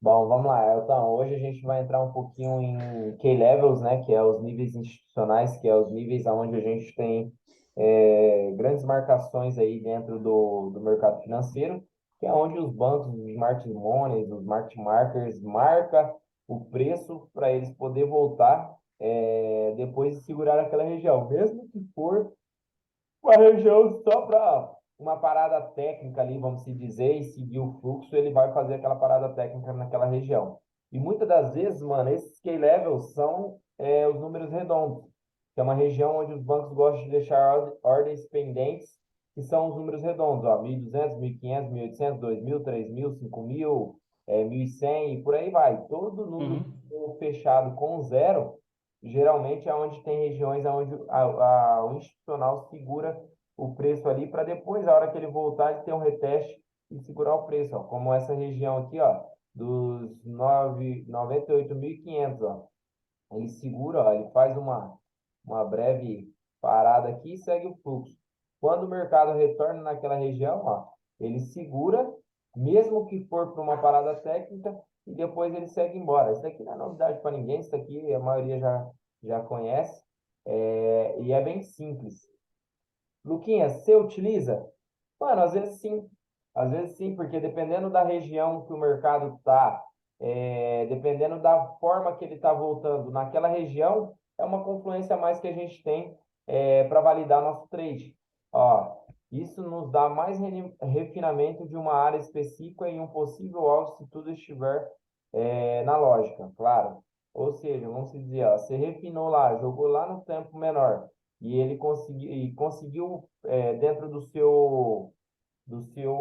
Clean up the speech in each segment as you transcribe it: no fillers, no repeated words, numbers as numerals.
Bom, vamos lá, Elton. Hoje a gente vai entrar um pouquinho em key levels, né? Que é os níveis institucionais, que é os níveis onde a gente tem grandes marcações aí dentro do mercado financeiro, que é onde os bancos, os smart monies, os market markers marca o preço para eles poder voltar depois de segurar aquela região, mesmo que for uma região só para uma parada técnica ali, vamos se dizer, e seguir o fluxo, ele vai fazer aquela parada técnica naquela região. E muitas das vezes, mano, esses key levels são os números redondos, que é uma região onde os bancos gostam de deixar ordens pendentes, que são os números redondos, ó, 1.200, 1.500, 1.800, 2.000, 3.000, 5.000, 1.100 e por aí vai. Todo número Uhum. fechado com zero, geralmente é onde tem regiões onde o institucional segura o preço ali para depois, a hora que ele voltar, ele ter um reteste e segurar o preço, ó. Como essa região aqui, ó, dos 98.500, ó. Ele segura, ó, ele faz uma breve parada aqui e segue o fluxo. Quando o mercado retorna naquela região, ó, ele segura, mesmo que for para uma parada técnica, e depois ele segue embora. Isso daqui não é novidade para ninguém, isso daqui a maioria já conhece, e é bem simples. Luquinha, você utiliza? Mano, às vezes sim. Às vezes sim, porque dependendo da região que o mercado está, dependendo da forma que ele está voltando naquela região, é uma confluência a mais que a gente tem para validar nosso trade. Ó, isso nos dá mais refinamento de uma área específica em um possível alvo se tudo estiver na lógica, claro. Ou seja, vamos dizer, ó, você refinou lá, jogou lá no tempo menor e ele conseguiu dentro do seu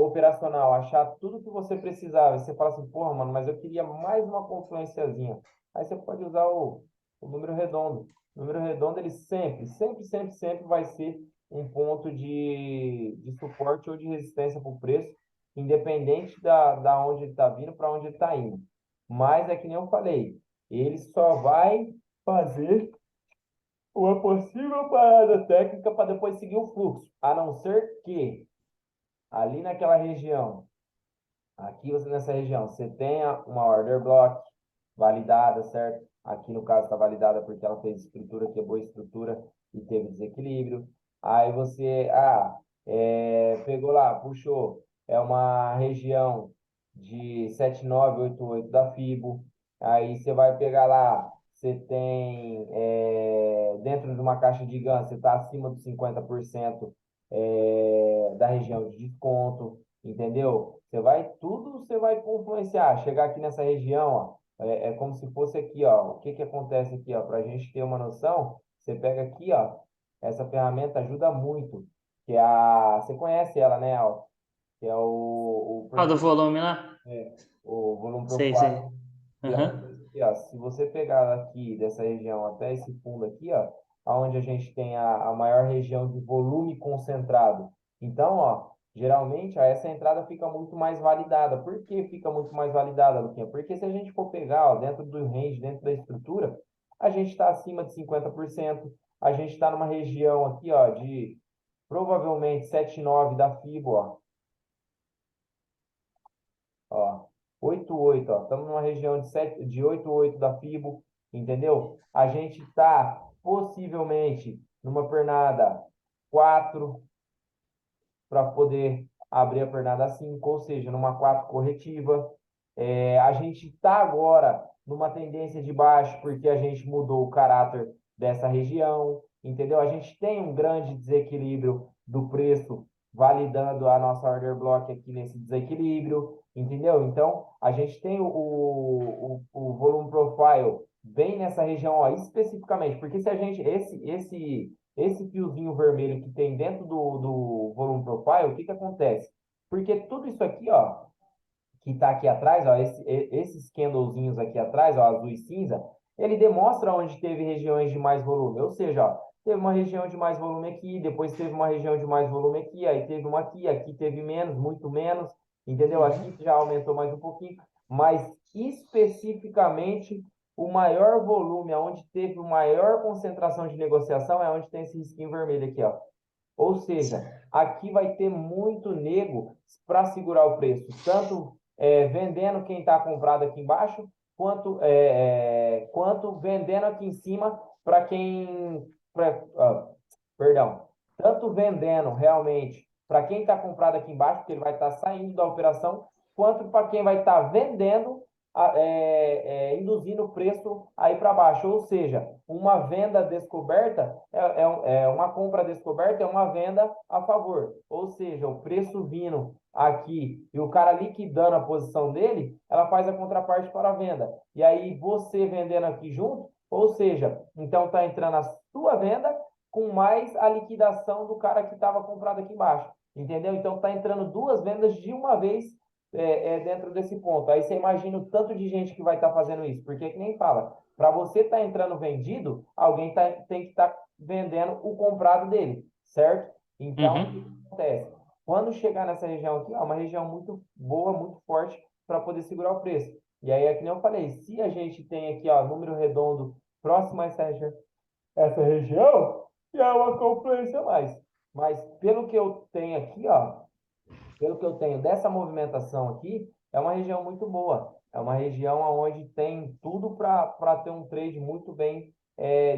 operacional achar tudo que você precisava. E você fala assim, porra, mano, mas eu queria mais uma confluenciazinha. Aí você pode usar o número redondo. O número redondo, ele sempre, sempre, sempre, sempre vai ser um ponto de suporte ou de resistência para o preço, independente da onde ele está vindo, para onde ele está indo. Mas é que nem eu falei, ele só vai fazer uma possível parada técnica para depois seguir o fluxo, a não ser que ali naquela região, aqui você nessa região, você tenha uma order block validada, certo? Aqui no caso está validada porque ela fez estrutura, quebrou a estrutura e teve desequilíbrio. Aí você, pegou lá, puxou, é uma região de 7988 da Fibo. Aí você vai pegar lá, você tem dentro de uma caixa de GAN, você está acima dos 50% da região de desconto, entendeu? Você vai influenciar. Chegar aqui nessa região, ó, é como se fosse aqui, ó. O que que acontece aqui, ó? Para a gente ter uma noção, você pega aqui, ó. Essa ferramenta ajuda muito, você conhece ela, né, Al? Que é Ah, do volume lá? o volume Sei, profile. sei. Que Aham. acontece aqui, ó, se você pegar aqui dessa região até esse fundo aqui, ó, onde a gente tem a maior região de volume concentrado. Então, ó, geralmente ó, essa entrada fica muito mais validada. Por que fica muito mais validada, Luquinha? Porque se a gente for pegar, ó, dentro do range, dentro da estrutura, a gente está acima de 50%, a gente está numa região aqui, ó, de provavelmente 7,9 da FIBO, ó, 88, ó. Estamos numa região de 88 da Fibo, entendeu? A gente está possivelmente numa pernada 4 para poder abrir a pernada 5, ou seja, numa 4 corretiva. A gente está agora numa tendência de baixo porque a gente mudou o caráter dessa região, entendeu? A gente tem um grande desequilíbrio do preço validando a nossa order block aqui nesse desequilíbrio, entendeu? Então, a gente tem o volume profile bem nessa região, ó, especificamente, porque se a gente, esse fiozinho vermelho que tem dentro do volume profile, o que que acontece? Porque tudo isso aqui, ó, que está aqui atrás, ó, esses candlezinhos aqui atrás, ó, azul e cinza, ele demonstra onde teve regiões de mais volume. Ou seja, ó, teve uma região de mais volume aqui, depois teve uma região de mais volume aqui, aí teve uma aqui, aqui teve menos, muito menos, entendeu? Aqui Uhum. já aumentou mais um pouquinho, mas especificamente o maior volume, onde teve maior concentração de negociação, é onde tem esse risquinho vermelho aqui, ó. Ou seja, Certo. aqui vai ter muito nego para segurar o preço, tanto vendendo quem está comprado aqui embaixo, quanto vendendo aqui em cima para quem. Perdão. Tanto vendendo realmente para quem está comprado aqui embaixo, porque ele vai estar saindo da operação, quanto para quem vai estar vendendo, induzindo o preço aí para baixo. Ou seja, uma venda descoberta uma compra descoberta, é uma venda a favor. Ou seja, o preço vindo aqui e o cara liquidando a posição dele, ela faz a contraparte para a venda. E aí você vendendo aqui junto, ou seja, então está entrando a sua venda com mais a liquidação do cara que estava comprado aqui embaixo. Entendeu? Então está entrando duas vendas de uma vez dentro desse ponto. Aí você imagina o tanto de gente que vai estar fazendo isso, porque que nem fala, para você estar entrando vendido, alguém tem que estar vendendo o comprado dele, certo? Então, o que Uhum. acontece? Quando chegar nessa região aqui, é uma região muito boa, muito forte para poder segurar o preço. E aí, é que nem eu falei, se a gente tem aqui, ó, número redondo próximo a essa região, já é uma confluência a mais. Mas pelo que eu tenho aqui, ó, pelo que eu tenho dessa movimentação aqui, é uma região muito boa. É uma região onde tem tudo para ter um trade muito bem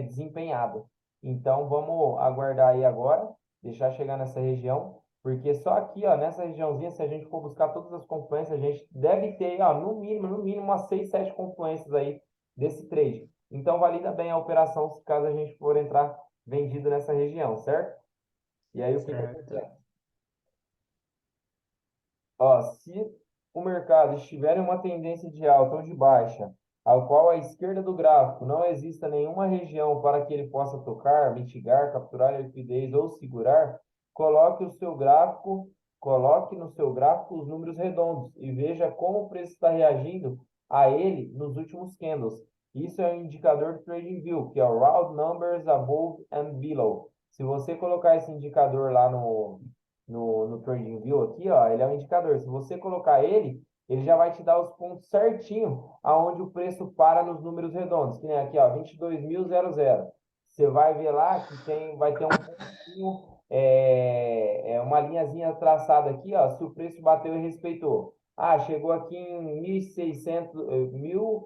desempenhado. Então, vamos aguardar aí agora, deixar chegar nessa região, porque só aqui, ó, nessa regiãozinha, se a gente for buscar todas as confluências, a gente deve ter, ó, no mínimo, umas 6, 7 confluências aí desse trade. Então, valida bem a operação se caso a gente for entrar vendido nessa região, certo? E aí, o que que Certo. acontece? Ó, se o mercado estiver em uma tendência de alta ou de baixa, ao qual à esquerda do gráfico não exista nenhuma região para que ele possa tocar, mitigar, capturar a liquidez ou segurar, coloque o seu gráfico, coloque no seu gráfico os números redondos e veja como o preço está reagindo a ele nos últimos candles. Isso é um indicador do TradingView, que é o Round Numbers Above and Below. Se você colocar esse indicador lá no TradingView aqui, ó, ele é um indicador. Se você colocar ele, ele já vai te dar os pontos certinho aonde o preço para nos números redondos, que nem aqui, ó, 22.000. Você vai ver lá que vai ter um pontinho, uma linhazinha traçada aqui, ó, se o preço bateu e respeitou. Ah, chegou aqui em 1.600,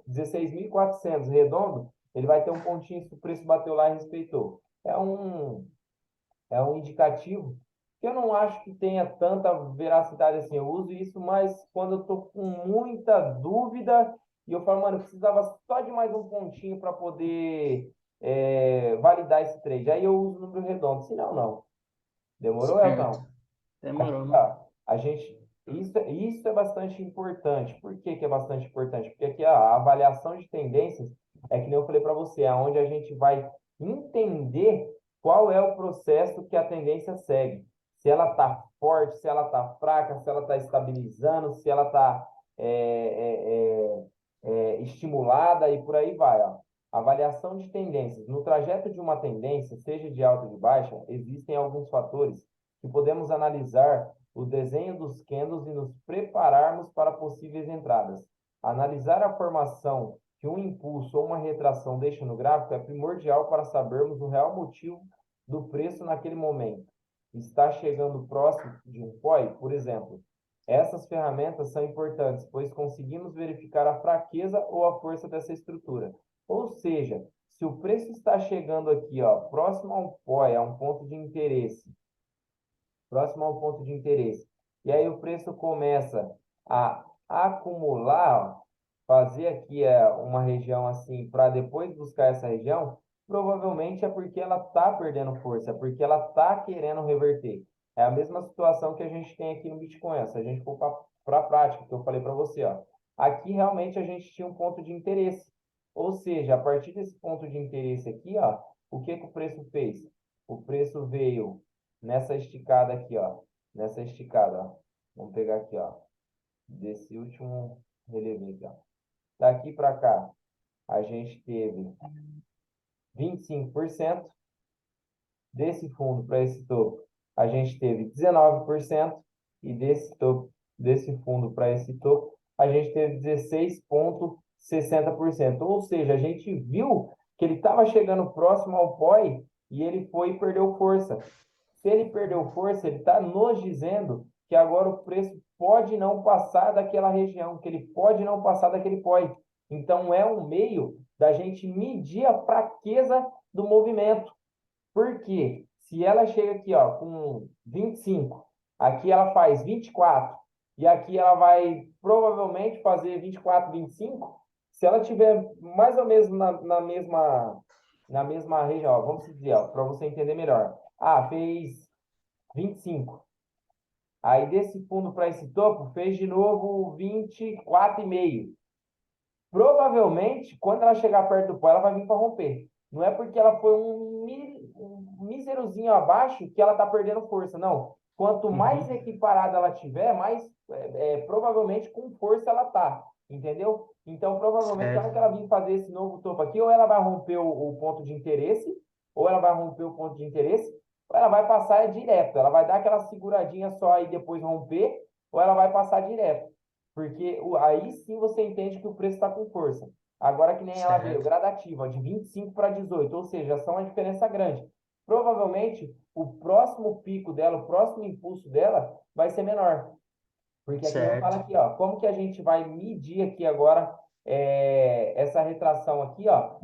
16.400 redondo, ele vai ter um pontinho se o preço bateu lá e respeitou. É um indicativo que eu não acho que tenha tanta veracidade assim. Eu uso isso, mas quando eu estou com muita dúvida e eu falo, mano, eu precisava só de mais um pontinho para poder validar esse trade. Aí eu uso o número redondo. Se não, não. Demorou, Certo. Elton? Demorou, Aqui, mano. ó, a gente. Isso é bastante importante. Por que que é bastante importante? Porque aqui ó, a avaliação de tendências é que nem eu falei para você, é onde a gente vai entender qual é o processo que a tendência segue. Se ela está forte, se ela está fraca, se ela está estabilizando, se ela está estimulada e por aí vai. Ó. Avaliação de tendências. No trajeto de uma tendência, seja de alta ou de baixa, existem alguns fatores que podemos analisar o desenho dos candles e nos prepararmos para possíveis entradas. Analisar a formação que um impulso ou uma retração deixa no gráfico é primordial para sabermos o real motivo do preço naquele momento. Está chegando próximo de um POI, por exemplo. Essas ferramentas são importantes, pois conseguimos verificar a fraqueza ou a força dessa estrutura. Ou seja, se o preço está chegando aqui, ó, próximo a um POI, a um ponto de interesse, próximo ao ponto de interesse. E aí o preço começa a acumular, ó, fazer aqui uma região assim, para depois buscar essa região, provavelmente é porque ela está perdendo força, é porque ela está querendo reverter. É a mesma situação que a gente tem aqui no Bitcoin. Se a gente for para a prática, que eu falei para você, ó, aqui realmente a gente tinha um ponto de interesse. Ou seja, a partir desse ponto de interesse aqui, ó, o que que o preço fez? O preço veio nessa esticada aqui, ó. Nessa esticada, ó. Vamos pegar aqui, ó. Desse último relevo aqui, ó. Daqui para cá, a gente teve 25%. Desse fundo para esse topo, a gente teve 19%. E desse topo, desse fundo para esse topo, a gente teve 16,60%. Ou seja, a gente viu que ele estava chegando próximo ao POI e ele foi e perdeu força. Se ele perdeu força, ele está nos dizendo que agora o preço pode não passar daquela região, que ele pode não passar daquele point. Então, é um meio da gente medir a fraqueza do movimento. Por quê? Se ela chega aqui, ó, com 25, aqui ela faz 24, e aqui ela vai provavelmente fazer 24, 25, se ela tiver mais ou menos na mesma região, ó, vamos dizer, para você entender melhor. Ah, fez 25. Aí desse fundo para esse topo, fez de novo 24,5. Provavelmente, quando ela chegar perto do pó, ela vai vir para romper. Não é porque ela foi um míserozinho abaixo que ela está perdendo força, não. Quanto mais equiparada ela tiver, mais provavelmente com força ela tá, entendeu? Então, provavelmente, a hora que Certo. ela vir fazer esse novo topo aqui, ou ela vai romper o ponto de interesse, ou ela vai romper o ponto de interesse, ou ela vai passar direto. Ela vai dar aquela seguradinha só e depois romper, ou ela vai passar direto. Porque aí sim você entende que o preço está com força. Agora que nem ela veio, Certo. gradativa, de 25 para 18, ou seja, são uma diferença grande. Provavelmente, o próximo pico dela, o próximo impulso dela vai ser menor. Porque aqui nem eu falo Certo. aqui, ó, como que a gente vai medir aqui agora essa retração aqui, ó,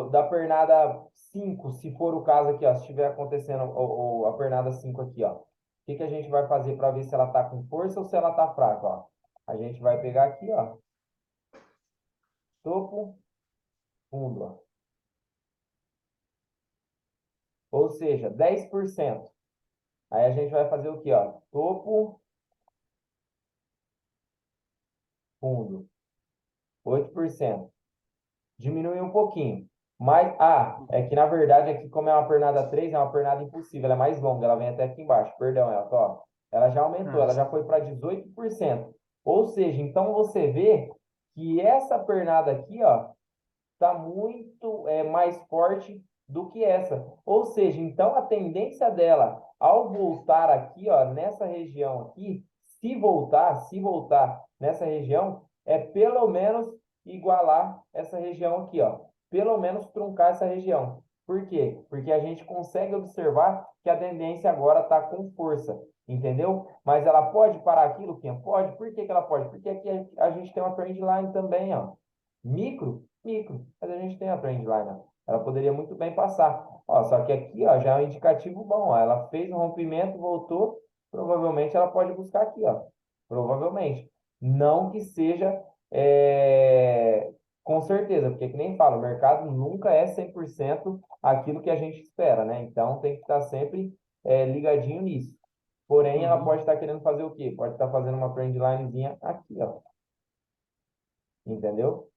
da pernada 5, se for o caso aqui, ó, se estiver acontecendo a pernada 5 aqui, ó. O que que a gente vai fazer para ver se ela está com força ou se ela está fraca, ó? A gente vai pegar aqui, ó, topo, fundo, ó. Ou seja, 10%. Aí a gente vai fazer o quê, ó? Topo, fundo, 8%. Diminui um pouquinho. Mas, é que na verdade aqui, como é uma pernada 3 é uma pernada impossível, ela é mais longa, ela vem até aqui embaixo. Perdão, ela, ó. Ela já aumentou, Ah, ela já foi para 18%. Ou seja, então você vê que essa pernada aqui, ó, está muito mais forte do que essa. Ou seja, então a tendência dela ao voltar aqui, ó, nessa região aqui, se voltar nessa região, é pelo menos igualar essa região aqui, ó. Pelo menos truncar essa região. Por quê? Porque a gente consegue observar que a tendência agora está com força, entendeu? Mas ela pode parar aquilo, Luquinha? Pode. Por que que ela pode? Porque aqui a gente tem uma trendline também, ó. Micro, mas a gente tem a trendline, ó. Ela poderia muito bem passar. Ó, só que aqui, ó, já é um indicativo bom, ó. Ela fez um rompimento, voltou, provavelmente ela pode buscar aqui, ó. Provavelmente. Não que seja com certeza, porque que nem fala, o mercado nunca é 100% aquilo que a gente espera, né? Então tem que estar sempre ligadinho nisso. Porém, ela pode uhum. estar querendo fazer o quê? Pode estar fazendo uma trendlinezinha aqui, ó. Entendeu?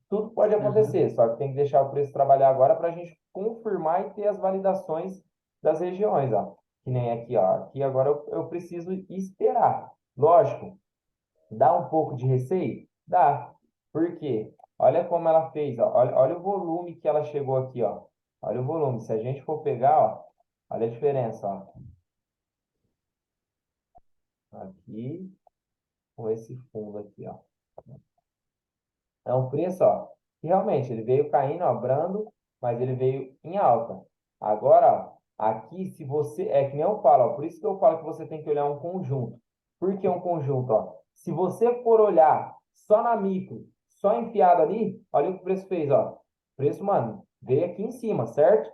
Tudo pode Uhum. acontecer, só que tem que deixar o preço trabalhar agora para a gente confirmar e ter as validações das regiões, ó. Que nem aqui, ó. Aqui agora eu preciso esperar. Lógico, dá um pouco de receio? Dá. Por quê? Olha como ela fez, ó. Olha o volume que ela chegou aqui, ó. Olha o volume. Se a gente for pegar, ó, olha a diferença, ó. Aqui com esse fundo aqui, ó. É um preço, ó, que realmente ele veio caindo, ó, brando, mas ele veio em alta. Agora, ó, aqui, se você. É que nem eu falo, ó, por isso que eu falo que você tem que olhar um conjunto. Por que um conjunto, ó? Se você for olhar só na micro, só enfiado ali, olha o que o preço fez, ó. O preço, mano, veio aqui em cima, certo?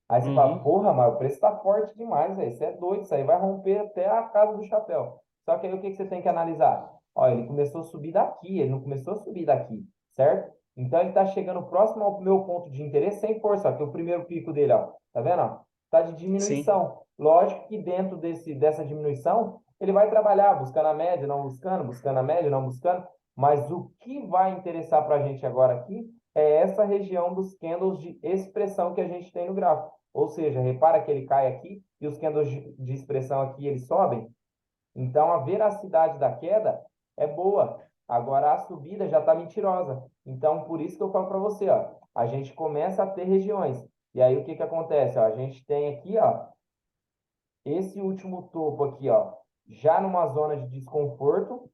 Aí você fala, Uhum. porra, mas o preço tá forte demais, velho. Isso é doido, isso aí vai romper até a casa do chapéu. Só que aí o que que você tem que analisar? Ó, ele começou a subir daqui, ele não começou a subir daqui, certo? Então ele tá chegando próximo ao meu ponto de interesse sem força, ó, que é o primeiro pico dele, ó. Tá vendo, ó? Tá de Sim. diminuição. Lógico que dentro dessa diminuição, ele vai trabalhar, buscando a média, não buscando, buscando a média, não buscando. Mas o que vai interessar para a gente agora aqui é essa região dos candles de expressão que a gente tem no gráfico. Ou seja, repara que ele cai aqui e os candles de expressão aqui eles sobem. Então a veracidade da queda é boa. Agora a subida já está mentirosa. Então por isso que eu falo para você, ó, a gente começa a ter regiões. E aí o que que acontece? Ó, a gente tem aqui, ó, esse último topo aqui, ó, já numa zona de desconforto,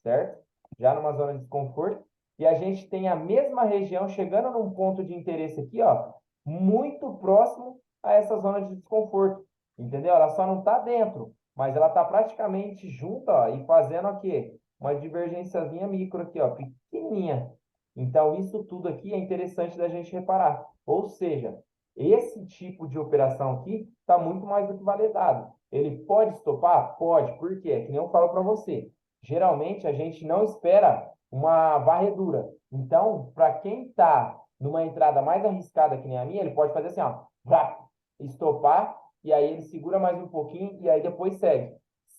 certo? Já numa zona de desconforto. E a gente tem a mesma região chegando num ponto de interesse aqui, ó, muito próximo a essa zona de desconforto. Entendeu? Ela só não está dentro. mas ela está praticamente junta, ó, e fazendo aqui uma divergênciazinha micro aqui, ó, pequenininha. Então, isso tudo aqui é interessante da gente reparar. Ou seja, esse tipo de operação aqui está muito mais do que validado. Ele pode estopar? Pode. Por quê? Que nem eu falo para você. Geralmente, a gente não espera uma varredura. Então, para quem está numa entrada mais arriscada que nem a minha, ele pode fazer assim, ó, vrá, estopar, e aí ele segura mais um pouquinho e aí depois segue.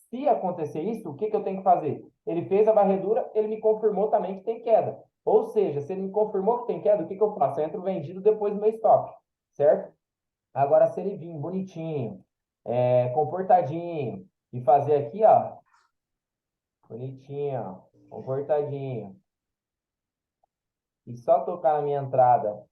Se acontecer isso, o que que eu tenho que fazer? Ele fez a varredura, ele me confirmou também que tem queda. Ou seja, se ele me confirmou que tem queda, o que que eu faço? Eu entro vendido depois do meu stop, certo? Agora, se ele vir bonitinho, comportadinho, e fazer aqui, ó, bonitinho, ó, comportadinho, e só tocar na minha entrada,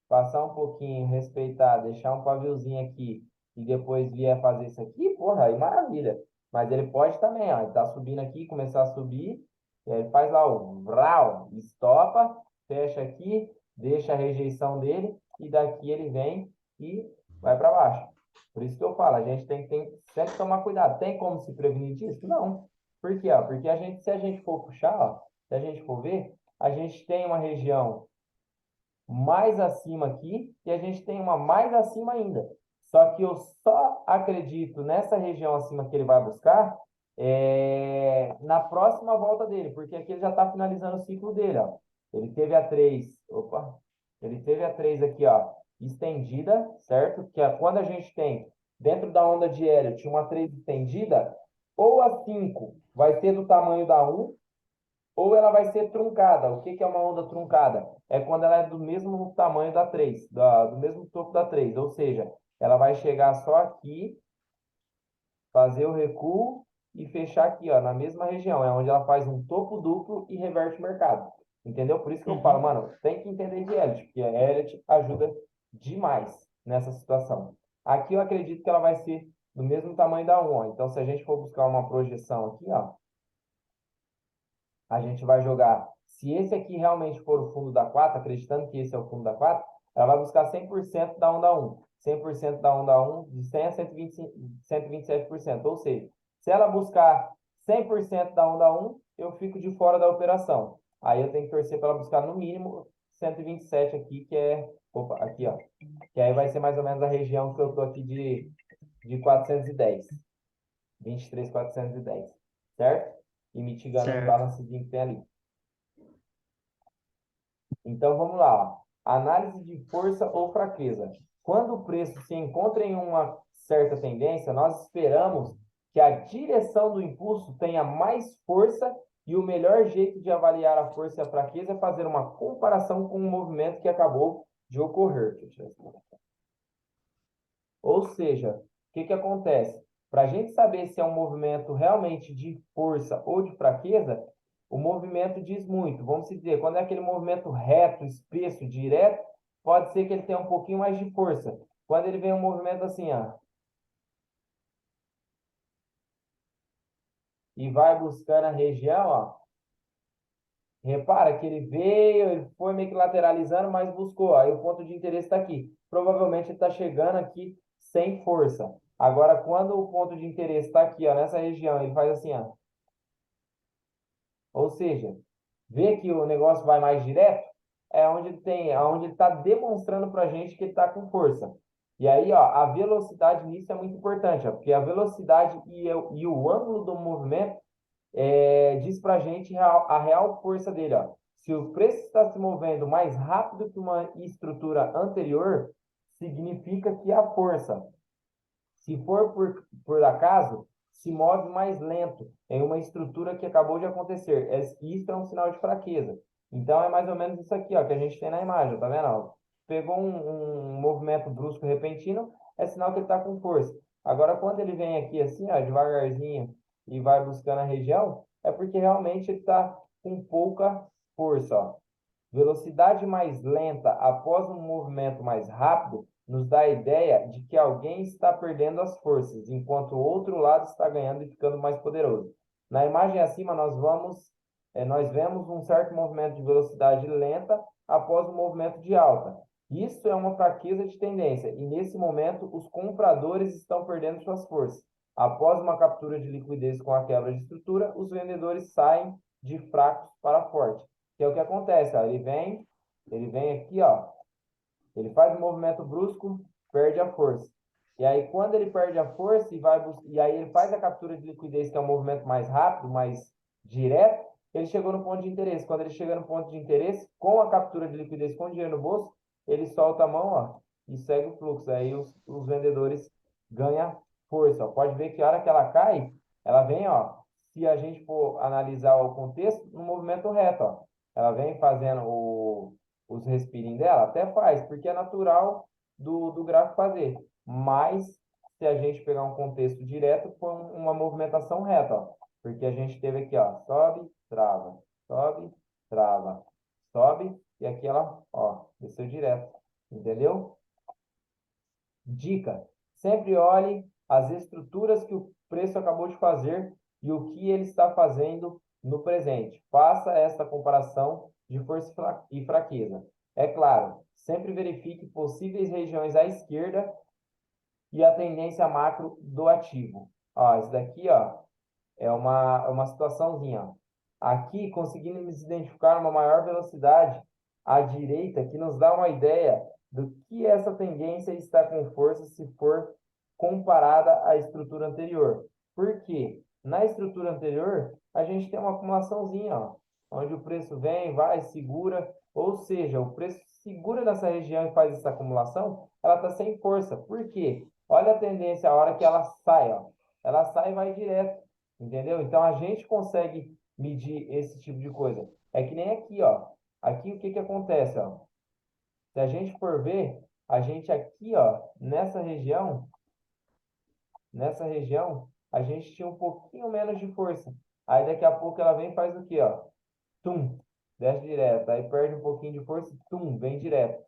passar um pouquinho, respeitar, deixar um paviozinho aqui e depois vier fazer isso aqui, porra, aí maravilha. Mas ele pode também, ó, ele tá subindo aqui, começar a subir, e aí faz lá o vral, estopa, fecha aqui, deixa a rejeição dele e daqui ele vem e vai para baixo. Por isso que eu falo, a gente tem que sempre tomar cuidado. Tem como se prevenir disso? Não. Por quê? Ó? Porque se a gente for puxar, ó, se a gente for ver, a gente tem uma região mais acima aqui e a gente tem uma mais acima ainda. Só que eu só acredito nessa região acima que ele vai buscar na próxima volta dele, porque aqui ele já está finalizando o ciclo dele, ó. Ele teve a 3, opa, ele teve a 3 aqui, ó, estendida, certo? Que é quando a gente tem dentro da onda de Hélio, tinha uma 3 estendida, ou a 5 vai ser do tamanho da 1, ou ela vai ser truncada. O que que é uma onda truncada? É quando ela é do mesmo tamanho da 3, do mesmo topo da 3. Ou seja, ela vai chegar só aqui, fazer o recuo e fechar aqui, ó, na mesma região. É onde ela faz um topo duplo e reverte o mercado. Entendeu? Por isso que eu falo, Uhum. mano, tem que entender de Elliott, porque a Elliott ajuda demais nessa situação. Aqui eu acredito que ela vai ser do mesmo tamanho da 1, ó. Então, se a gente for buscar uma projeção aqui, ó, a gente vai jogar. Se esse aqui realmente for o fundo da 4, acreditando que esse é o fundo da 4, ela vai buscar 100% da onda 1. 100% da onda 1, de 100 a 127%. Ou seja, se ela buscar 100% da onda 1, eu fico de fora da operação. Aí eu tenho que torcer para ela buscar no mínimo 127 aqui, que é. Opa, aqui, ó. Que aí vai ser mais ou menos a região que eu estou aqui de 410. 23.410, certo? E mitigando o Certo. balancezinho que tem ali. Então vamos lá, ó. Análise de força ou fraqueza. Quando o preço se encontra em uma certa tendência, nós esperamos que a direção do impulso tenha mais força e o melhor jeito de avaliar a força e a fraqueza é fazer uma comparação com o movimento que acabou de ocorrer. Ou seja, o que que acontece? Para a gente saber se é um movimento realmente de força ou de fraqueza, o movimento diz muito. Vamos dizer, quando é aquele movimento reto, espesso, direto, pode ser que ele tenha um pouquinho mais de força. Quando ele vem um movimento assim, ó, e vai buscando a região, ó, repara que ele veio, ele foi meio que lateralizando, mas buscou. Aí o ponto de interesse está aqui. Provavelmente ele está chegando aqui sem força. Agora, quando o ponto de interesse está aqui, ó, nessa região, ele faz assim, ó. Ou seja, vê que o negócio vai mais direto, é onde tem, é onde ele está demonstrando para a gente que ele está com força. E aí, ó, a velocidade nisso é muito importante, ó, porque a velocidade e o ângulo do movimento diz para a gente a real força dele. Ó. Se o preço está se movendo mais rápido que uma estrutura anterior, significa que a força, se for por acaso, se move mais lento em uma estrutura que acabou de acontecer. Isso é um sinal de fraqueza. Então, é mais ou menos isso aqui ó, que a gente tem na imagem, tá vendo? Ó? Pegou um movimento brusco repentino, é sinal que ele está com força. Agora, quando ele vem aqui assim, ó, devagarzinho, e vai buscando a região, é porque realmente ele está com pouca força. Ó. Velocidade mais lenta após um movimento mais rápido nos dá a ideia de que alguém está perdendo as forças, enquanto o outro lado está ganhando e ficando mais poderoso. Na imagem acima, nós vemos um certo movimento de velocidade lenta após um movimento de alta. Isso é uma fraqueza de tendência, e nesse momento os compradores estão perdendo suas forças. Após uma captura de liquidez com a quebra de estrutura, os vendedores saem de fracos para fortes. Que é o que acontece, ó. Ele vem aqui, ó. Ele faz um movimento brusco, perde a força. E aí, quando ele perde a força e aí ele faz a captura de liquidez, que é um movimento mais rápido, mais direto, ele chegou no ponto de interesse. Quando ele chega no ponto de interesse, com a captura de liquidez com dinheiro no bolso, ele solta a mão, ó, e segue o fluxo. Aí os vendedores ganham força. Ó. Pode ver que a hora que ela cai, ela vem, ó, se a gente for analisar o contexto, no movimento reto, ó. Ela vem fazendo os respirinhos dela, até faz, porque é natural do gráfico fazer. Mas, se a gente pegar um contexto direto, foi uma movimentação reta, ó. Porque a gente teve aqui, ó, sobe, trava, sobe, e aqui ela, ó, desceu direto. Entendeu? Dica: sempre olhe as estruturas que o preço acabou de fazer e o que ele está fazendo no presente. Faça esta comparação de força e fraqueza. É claro, sempre verifique possíveis regiões à esquerda e a tendência macro do ativo. Ó, isso daqui, ó, é uma situaçãozinha. Ó. Aqui conseguimos identificar uma maior velocidade à direita, que nos dá uma ideia do que essa tendência está com força se for comparada à estrutura anterior. Por quê? Na estrutura anterior, a gente tem uma acumulaçãozinha, ó, onde o preço vem, vai, segura, ou seja, o preço segura nessa região e faz essa acumulação, ela está sem força. Por quê? Olha a tendência, a hora que ela sai, ó. Ela sai e vai direto. Entendeu? Então a gente consegue medir esse tipo de coisa. É que nem aqui, ó. Aqui o que que acontece, ó? Se a gente for ver, a gente aqui, ó, nessa região, a gente tinha um pouquinho menos de força. Aí daqui a pouco ela vem e faz o quê, ó? Tum, desce direto. Aí perde um pouquinho de força, tum, vem direto.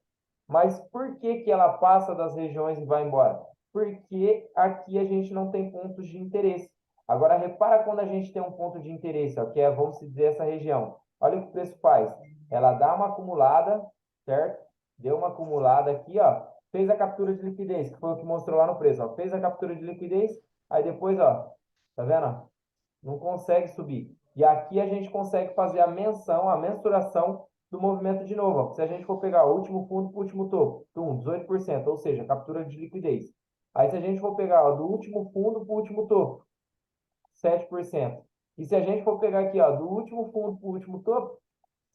Mas por que que ela passa das regiões e vai embora? Porque aqui a gente não tem pontos de interesse. Agora, repara quando a gente tem um ponto de interesse, ó, que é, vamos dizer, essa região. Olha o que o preço faz. Ela dá uma acumulada, certo? Deu uma acumulada aqui, ó. Fez a captura de liquidez, que foi o que mostrou lá no preço, ó. Fez a captura de liquidez, aí depois, ó, tá vendo? Não consegue subir. E aqui a gente consegue fazer a menção, a mensuração do movimento de novo. Ó. Se a gente for pegar o último fundo para o último topo, 18%, ou seja, captura de liquidez. Aí se a gente for pegar ó, do último fundo para o último topo, 7%. E se a gente for pegar aqui, ó, do último fundo para o último topo,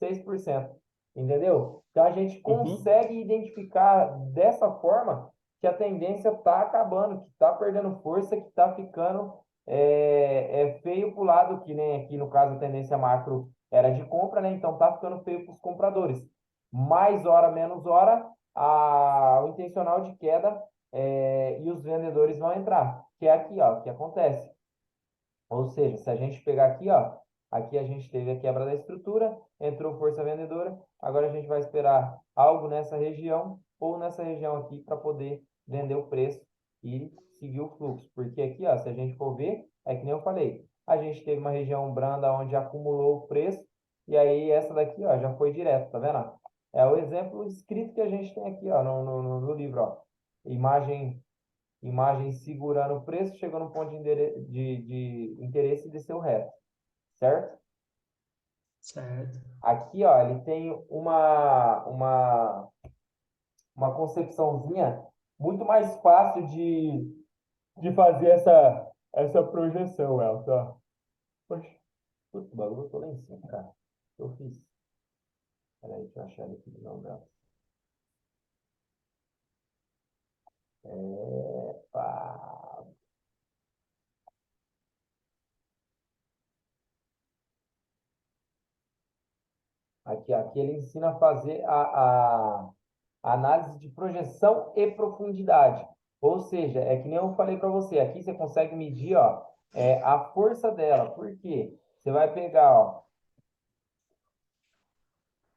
6%. Entendeu? Então a gente consegue identificar dessa forma que a tendência está acabando, que está perdendo força, que está ficando feio para o lado, que nem aqui no caso a tendência macro era de compra, né? Então está ficando feio para os compradores. Mais hora, menos hora, o intencional de queda e os vendedores vão entrar. Que é aqui, ó, que acontece. Ou seja, se a gente pegar aqui, ó, aqui a gente teve a quebra da estrutura, entrou força vendedora, agora a gente vai esperar algo nessa região ou nessa região aqui para poder vender o preço e seguir o fluxo. Porque aqui, ó, se a gente for ver, é que nem eu falei, a gente teve uma região branda onde acumulou o preço e aí essa daqui, ó, já foi direto, tá vendo? É o exemplo escrito que a gente tem aqui, ó, no livro, ó. Imagem segurando o preço, chegou no ponto de interesse e desceu reto, certo? Certo. Aqui, ó, ele tem uma concepçãozinha muito mais fácil de fazer essa projeção, Elton. Ó. Poxa, putz, o bagulho eu tô lá em cima, cara. O que eu fiz? Peraí, deixa eu achar ele aqui de novo, Elton. Pá. Aqui ele ensina a fazer a análise de projeção e profundidade. Ou seja, é que nem eu falei para você, aqui você consegue medir ó, a força dela. Por quê? Você vai pegar ó,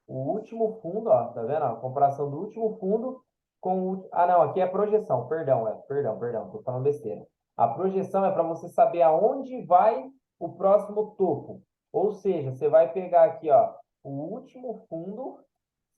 o último fundo, ó, tá vendo? A comparação do último fundo com o. Ah, não, aqui é projeção, perdão, perdão, tô falando besteira. A projeção é para você saber aonde vai o próximo topo. Ou seja, você vai pegar aqui, ó, o último fundo,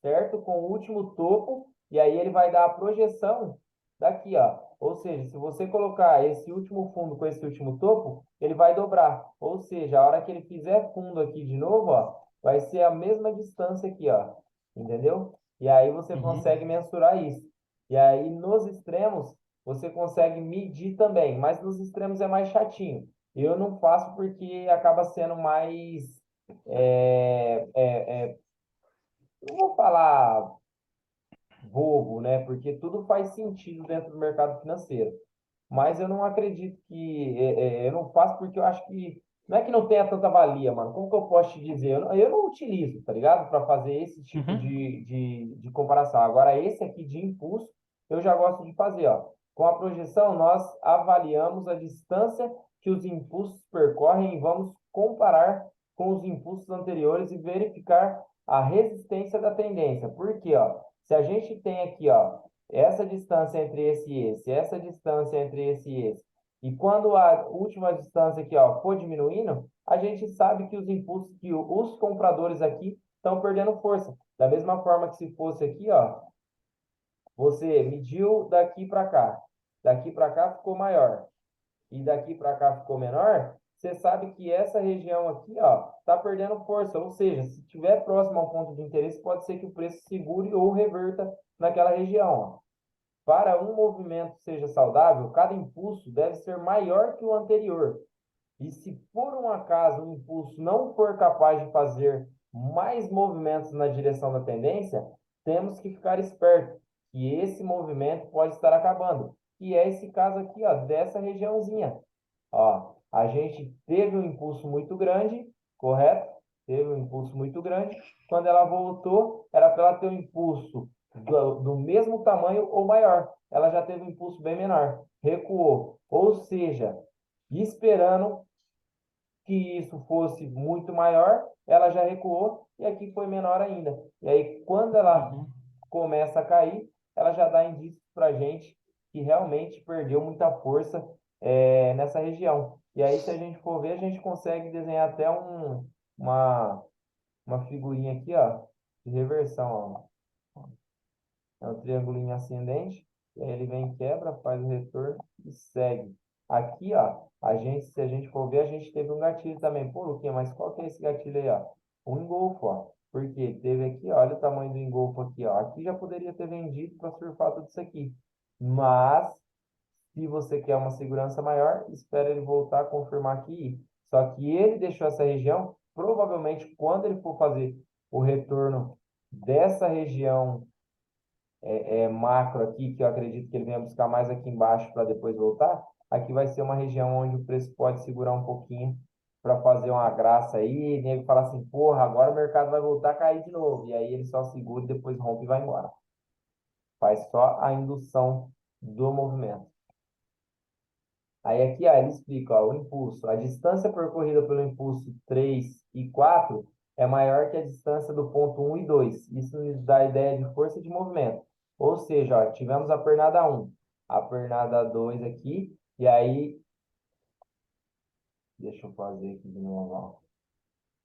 certo? Com o último topo, e aí ele vai dar a projeção daqui, ó. Ou seja, se você colocar esse último fundo com esse último topo, ele vai dobrar. Ou seja, a hora que ele fizer fundo aqui de novo, ó, vai ser a mesma distância aqui, ó. Entendeu? E aí você Uhum. consegue mensurar isso. E aí nos extremos, você consegue medir também, mas nos extremos é mais chatinho. Eu não faço porque acaba sendo mais, não vou falar bobo, né? Porque tudo faz sentido dentro do mercado financeiro. Mas eu não acredito que. Eu não faço porque eu acho que. Não é que não tenha tanta valia, mano. Como que eu posso te dizer? Eu não utilizo, tá ligado? Para fazer esse tipo Uhum. de comparação. Agora, esse aqui de impulso, eu já gosto de fazer, ó. Com a projeção, nós avaliamos a distância que os impulsos percorrem e vamos comparar com os impulsos anteriores e verificar a resistência da tendência. Por quê, ó? Se a gente tem aqui, ó, essa distância entre esse e esse, essa distância entre esse e esse, e quando a última distância aqui, ó, for diminuindo, a gente sabe que os impulsos, que os compradores aqui estão perdendo força. Da mesma forma que se fosse aqui, ó, você mediu daqui para cá ficou maior e daqui para cá ficou menor, você sabe que essa região aqui, ó, está perdendo força. Ou seja, se estiver próximo ao ponto de interesse, pode ser que o preço segure ou reverta naquela região, ó. Para um movimento seja saudável, cada impulso deve ser maior que o anterior. E se por um acaso o impulso não for capaz de fazer mais movimentos na direção da tendência, temos que ficar esperto, que esse movimento pode estar acabando. E é esse caso aqui, ó, dessa regiãozinha. Ó, a gente teve um impulso muito grande, correto? Teve um impulso muito grande. Quando ela voltou, era para ela ter um impulso do mesmo tamanho ou maior. Ela já teve um impulso bem menor, recuou. Ou seja, esperando que isso fosse muito maior, ela já recuou e aqui foi menor ainda. E aí, quando ela Uhum. começa a cair, ela já dá indícios para a gente que realmente perdeu muita força nessa região. E aí, se a gente for ver, a gente consegue desenhar até uma, uma figurinha aqui, ó, de reversão, ó. É um triângulo ascendente, e aí ele vem, quebra, faz o retorno e segue. Aqui, ó, se a gente for ver, a gente teve um gatilho também. Pô, Luquinha, mas qual que é esse gatilho aí, ó? Um engolfo, ó. Porque teve aqui, ó, olha o tamanho do engolfo aqui, ó. Aqui já poderia ter vendido para surfar tudo isso aqui. Mas, se você quer uma segurança maior, espera ele voltar a confirmar aqui. Só que ele deixou essa região, provavelmente, quando ele for fazer o retorno dessa região macro aqui, que eu acredito que ele venha buscar mais aqui embaixo para depois voltar, aqui vai ser uma região onde o preço pode segurar um pouquinho para fazer uma graça aí, e ele fala assim, porra, agora o mercado vai voltar a cair de novo. E aí ele só segura e depois rompe e vai embora. Faz só a indução do movimento. Aí aqui, ó, ele explica, ó, o impulso. A distância percorrida pelo impulso 3 e 4 é maior que a distância do ponto um e 2. Isso nos dá a ideia de força de movimento. Ou seja, ó, tivemos a pernada um, a pernada 2 aqui, e aí, deixa eu fazer aqui de novo, ó.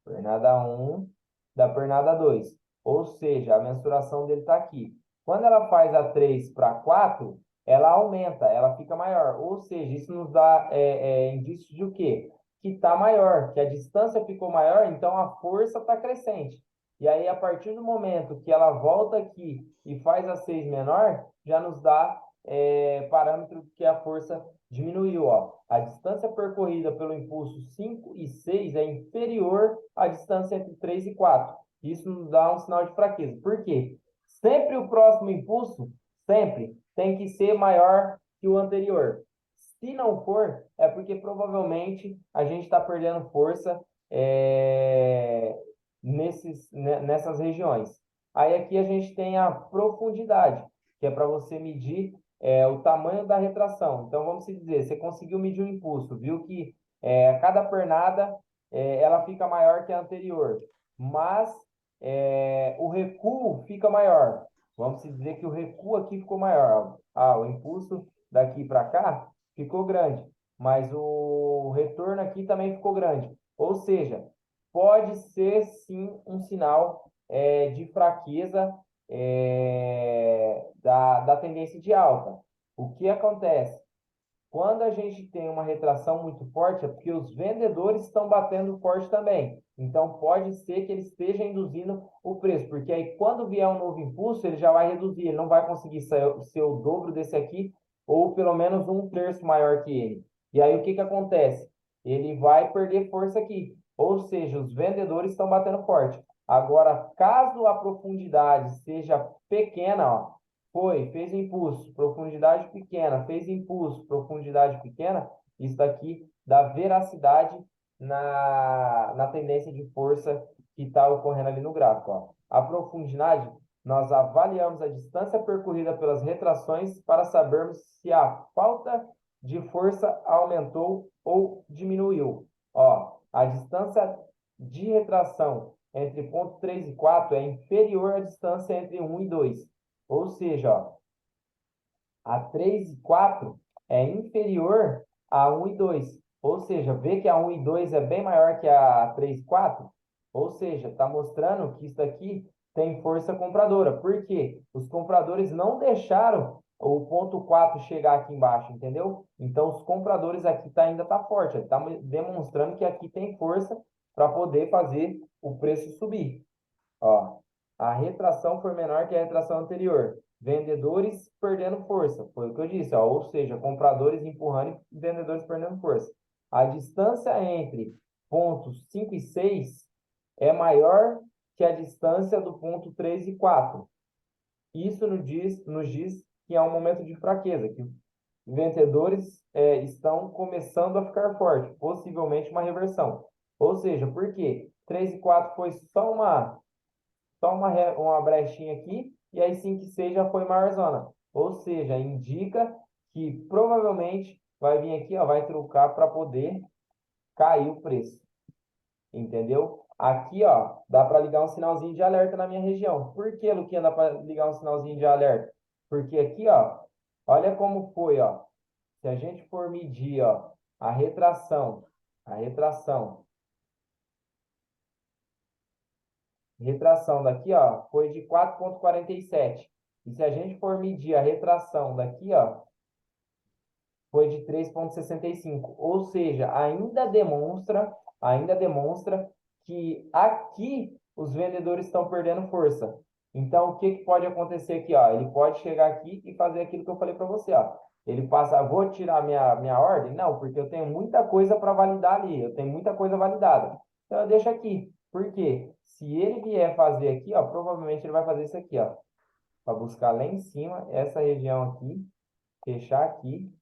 Pernada um da pernada 2. Ou seja, a mensuração dele está aqui. Quando ela faz a 3 para 4, ela aumenta, ela fica maior. Ou seja, isso nos dá indício de o quê? Que está maior, que a distância ficou maior, então a força está crescente. E aí, a partir do momento que ela volta aqui e faz a 6 menor, já nos dá parâmetro que a força diminuiu, ó. A distância percorrida pelo impulso 5 e 6 é inferior à distância entre 3 e 4. Isso nos dá um sinal de fraqueza. Por quê? Sempre o próximo impulso, sempre, tem que ser maior que o anterior. Se não for, é porque provavelmente a gente está perdendo força nessas regiões. Aí aqui a gente tem a profundidade, que é para você medir o tamanho da retração. Então, vamos dizer, você conseguiu medir o impulso, viu que cada pernada ela fica maior que a anterior, mas o recuo fica maior. Vamos dizer que o recuo aqui ficou maior. Ah, o impulso daqui para cá ficou grande, mas o retorno aqui também ficou grande. Ou seja, pode ser sim um sinal de fraqueza da tendência de alta. O que acontece? Quando a gente tem uma retração muito forte, é porque os vendedores estão batendo forte também. Então, pode ser que ele esteja induzindo o preço, porque aí, quando vier um novo impulso, ele já vai reduzir, ele não vai conseguir ser o dobro desse aqui, ou pelo menos um terço maior que ele. E aí, o que que acontece? Ele vai perder força aqui, ou seja, os vendedores estão batendo forte. Agora, caso a profundidade seja pequena, ó, fez impulso, profundidade pequena, fez impulso, profundidade pequena, isso daqui dá veracidade na tendência de força que está ocorrendo ali no gráfico. Ó. A profundidade, nós avaliamos a distância percorrida pelas retrações para sabermos se a falta de força aumentou ou diminuiu. Ó, a distância de retração entre ponto 3 e 4 é inferior à distância entre 1 e 2. Ou seja, ó, a 3 e 4 é inferior a 1 e 2. Ou seja, vê que a 1 e 2 é bem maior que a 3 e 4? Ou seja, está mostrando que isso aqui tem força compradora. Por quê? Os compradores não deixaram o ponto 4 chegar aqui embaixo, entendeu? Então, os compradores aqui ainda tá forte. Está demonstrando que aqui tem força para poder fazer o preço subir. Ó, a retração foi menor que a retração anterior. Vendedores perdendo força, foi o que eu disse, ó, ou seja, compradores empurrando e vendedores perdendo força. A distância entre pontos 5 e 6 é maior que a distância do ponto 3 e 4. Isso nos diz que é um momento de fraqueza, que vendedores estão começando a ficar forte, possivelmente uma reversão. Ou seja, por quê? 3 e 4 foi só uma brechinha aqui, e aí 5 e 6 já foi maior zona. Ou seja, indica que provavelmente vai vir aqui, ó, vai trucar para poder cair o preço. Entendeu? Aqui, ó, dá para ligar um sinalzinho de alerta na minha região. Por que, Luquinha, dá para ligar um sinalzinho de alerta? Porque aqui, ó, olha como foi, ó. Se a gente for medir, ó, a retração daqui, ó, foi de 4,47. E se a gente for medir a retração daqui, ó, foi de 3,65. Ou seja, ainda demonstra que aqui os vendedores estão perdendo força. Então, o que que pode acontecer aqui, ó? Ele pode chegar aqui e fazer aquilo que eu falei para você, ó. Ele passa, vou tirar minha ordem? Não, porque eu tenho muita coisa para validar ali, eu tenho muita coisa validada. Então, eu deixo aqui. Por quê? Se ele vier fazer aqui, ó, provavelmente ele vai fazer isso aqui, ó, para buscar lá em cima, essa região aqui, fechar aqui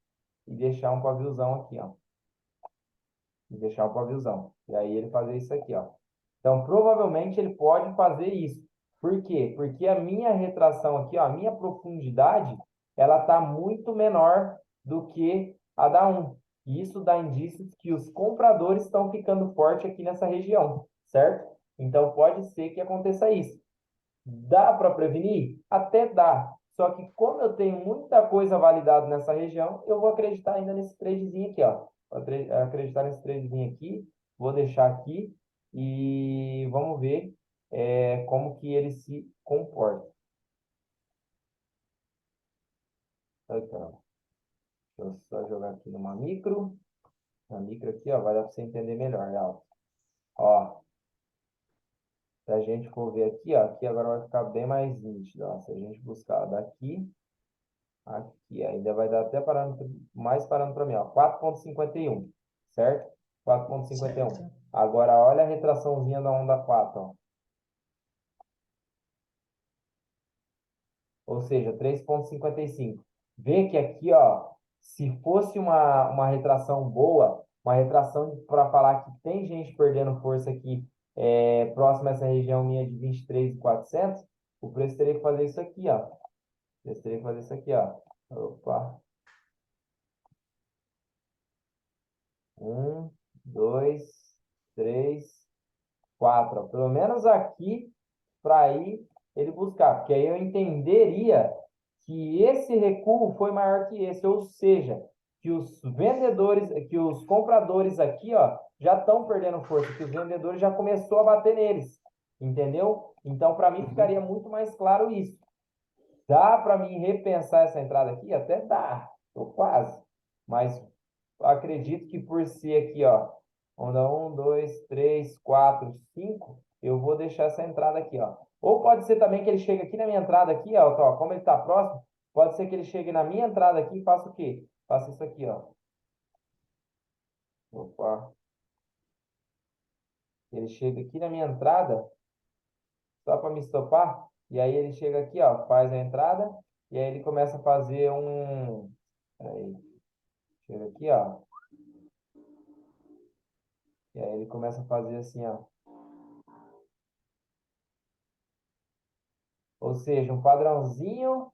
e deixar um paviozão aqui, ó. E deixar um paviozão. E aí ele fazer isso aqui, ó. Então, provavelmente ele pode fazer isso. Por quê? Porque a minha retração aqui, ó, a minha profundidade, ela está muito menor do que a da 1. E isso dá indícios que os compradores estão ficando forte aqui nessa região, certo? Então, pode ser que aconteça isso. Dá para prevenir? Até dá. Só que como eu tenho muita coisa validada nessa região, eu vou acreditar ainda nesse tradezinho aqui, ó. Vou acreditar nesse tradezinho aqui, vou deixar aqui e vamos ver como que ele se comporta. Então, deixa eu só jogar aqui numa micro. Na micro aqui, ó, vai dar para você entender melhor, ó. Se a gente for ver aqui, ó, aqui agora vai ficar bem mais nítido, ó. Se a gente buscar daqui aqui, ainda vai dar até mais parando para mim, ó, 4,51, certo? 4,51. Certo. Agora, olha a retraçãozinha da onda 4, ó. Ou seja, 3,55. Vê que aqui, ó, se fosse uma retração boa, uma retração para falar que tem gente perdendo força aqui próximo a essa região minha de 23.400, o preço teria que fazer isso aqui, ó. O preço teria que fazer isso aqui, ó. Opa. 1, 2, 3, 4. Ó. Pelo menos aqui para ir ele buscar, porque aí eu entenderia que esse recuo foi maior que esse, ou seja, que os vendedores, que os compradores aqui, ó, já estão perdendo força, que os vendedores já começou a bater neles, entendeu? Então, para mim ficaria muito mais claro isso. Dá para mim repensar essa entrada aqui? Até dá, tô quase. Mas acredito que por ser aqui, ó, onda um, 2, 3, 4, 5, eu vou deixar essa entrada aqui, ó. Ou pode ser também que ele chegue aqui na minha entrada aqui, ó, como ele está próximo, pode ser que ele chegue na minha entrada aqui e faça o quê? Faça isso aqui, ó. Opa. Ele chega aqui na minha entrada, só para me estopar, e aí ele chega aqui, ó, faz a entrada, e aí ele começa a fazer um... Aí, chega aqui, ó, e aí ele começa a fazer assim, ó. Ou seja, um padrãozinho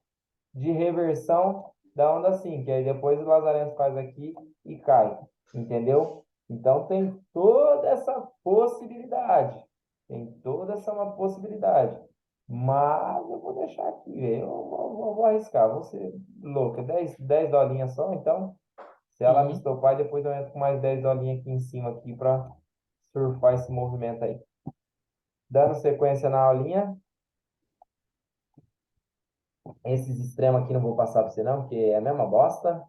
de reversão da onda 5. E aí depois o Lazarento faz aqui e cai. Entendeu? Então tem toda essa possibilidade. Tem toda essa uma possibilidade. Mas eu vou deixar aqui, velho. Eu vou arriscar. Vou ser louco. 10 dolinhas só, então. Se ela me Uhum. estopar, depois eu entro com mais 10 dolinhas aqui em cima aqui para surfar esse movimento aí. Dando sequência na aulinha. Esses extremos aqui não vou passar para você não, porque é a mesma bosta.